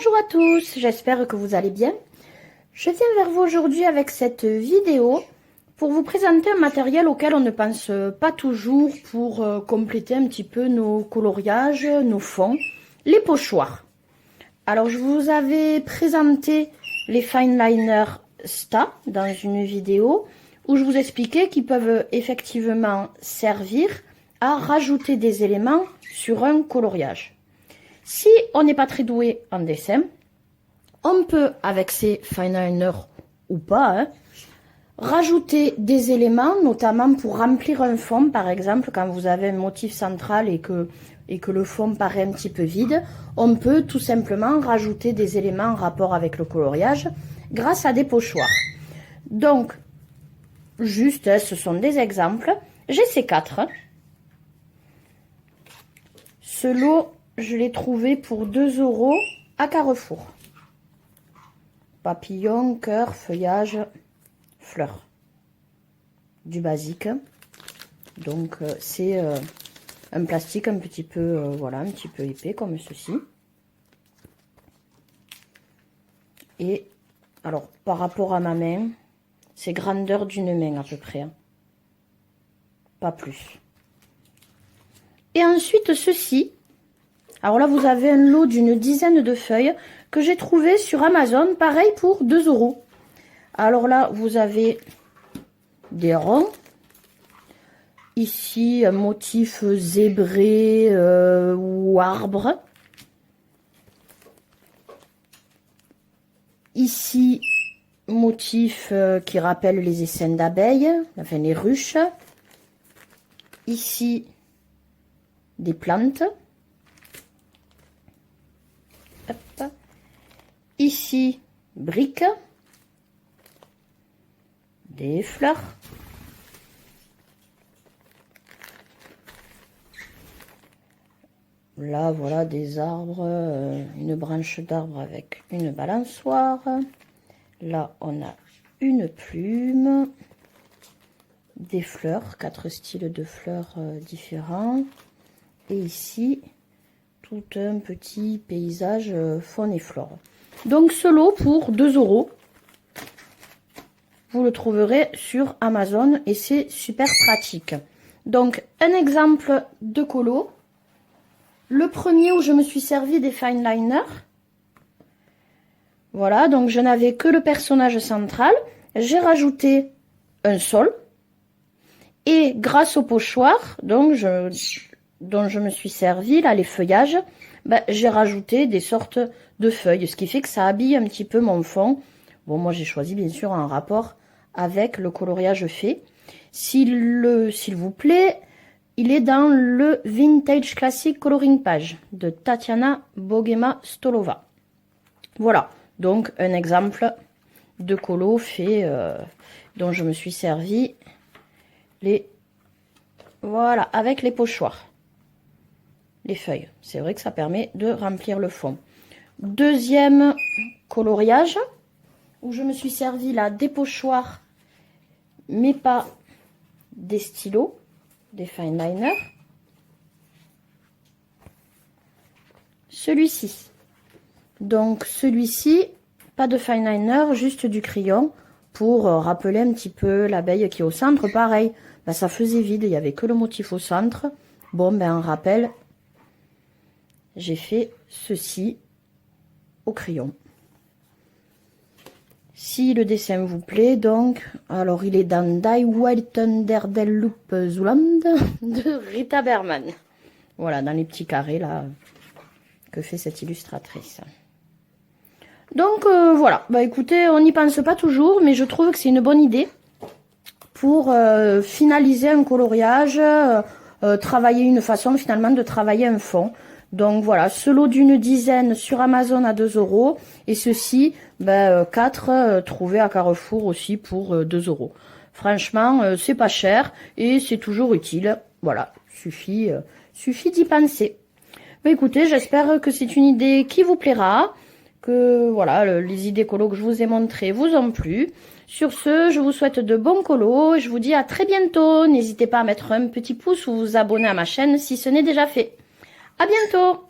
Bonjour à tous, j'espère que vous allez bien. Je viens vers vous aujourd'hui avec cette vidéo pour vous présenter un matériel auquel on ne pense pas toujours pour compléter un petit peu nos coloriages, nos fonds, les pochoirs. Alors je vous avais présenté les fine liners Sta dans une vidéo où je vous expliquais qu'ils peuvent effectivement servir à rajouter des éléments sur un coloriage. Si on n'est pas très doué en dessin, on peut, avec ces fine liners ou pas, rajouter des éléments, notamment pour remplir un fond, par exemple, quand vous avez un motif central et que le fond paraît un petit peu vide, on peut tout simplement rajouter des éléments en rapport avec le coloriage grâce à des pochoirs. Donc, juste, ce sont des exemples. J'ai ces quatre. Ce lot, je l'ai trouvé pour 2 € à Carrefour. Papillon, cœur, feuillage, fleurs. Du basique. Donc c'est un plastique un petit peu voilà, un petit peu épais comme ceci. Et alors par rapport à ma main, c'est grandeur d'une main à peu près. Hein. Pas plus. Et ensuite ceci. Alors là, vous avez un lot d'une dizaine de feuilles que j'ai trouvé sur Amazon, pareil pour 2 €. Alors là, vous avez des ronds. Ici, un motif zébré ou arbre. Ici, motif qui rappelle les essaims d'abeilles, enfin les ruches. Ici, des plantes. Hop. Ici, briques, des fleurs, là voilà des arbres, une branche d'arbre avec une balançoire, là on a une plume, des fleurs, 4 styles de fleurs différents, et ici tout un petit paysage faune et flore. Donc ce lot pour 2 €, vous le trouverez sur Amazon et c'est super pratique. Donc un exemple de colo, le premier où je me suis servi des fine liners. Voilà, donc je n'avais que le personnage central, j'ai rajouté un sol et grâce au pochoir, donc dont je me suis servi, là les feuillages, ben, j'ai rajouté des sortes de feuilles, ce qui fait que ça habille un petit peu mon fond. Bon, moi j'ai choisi bien sûr en rapport avec le coloriage fait. S'il vous plaît, il est dans le Vintage Classic Coloring Page de Tatiana Bogema-Stolova. Voilà, donc un exemple de colo fait dont je me suis servi voilà, avec les pochoirs. Les feuilles, c'est vrai que ça permet de remplir le fond. Deuxième coloriage où je me suis servi là des pochoirs mais pas des stylos, des fine liners. Celui-ci, donc celui-ci pas de fine liner, juste du crayon pour rappeler un petit peu l'abeille qui est au centre. Pareil, ben, ça faisait vide, il n'y avait que le motif au centre. Bon, ben en rappel, j'ai fait ceci au crayon. Si le dessin vous plaît, donc, alors il est dans Die Wild Thunder der Loop Zuland de Rita Berman. Voilà, dans les petits carrés là que fait cette illustratrice. Donc voilà, bah écoutez, on n'y pense pas toujours, mais je trouve que c'est une bonne idée pour finaliser un coloriage, travailler une façon finalement de travailler un fond. Donc voilà, ce lot d'une dizaine sur Amazon à 2 € et ceci, ben, 4 trouvés à Carrefour aussi pour 2 €. Franchement, c'est pas cher et c'est toujours utile. Voilà, suffit d'y penser. Ben, écoutez, j'espère que c'est une idée qui vous plaira, que voilà, les idées colo que je vous ai montrées vous ont plu. Sur ce, je vous souhaite de bons colos et je vous dis à très bientôt. N'hésitez pas à mettre un petit pouce ou vous abonner à ma chaîne si ce n'est déjà fait. À bientôt!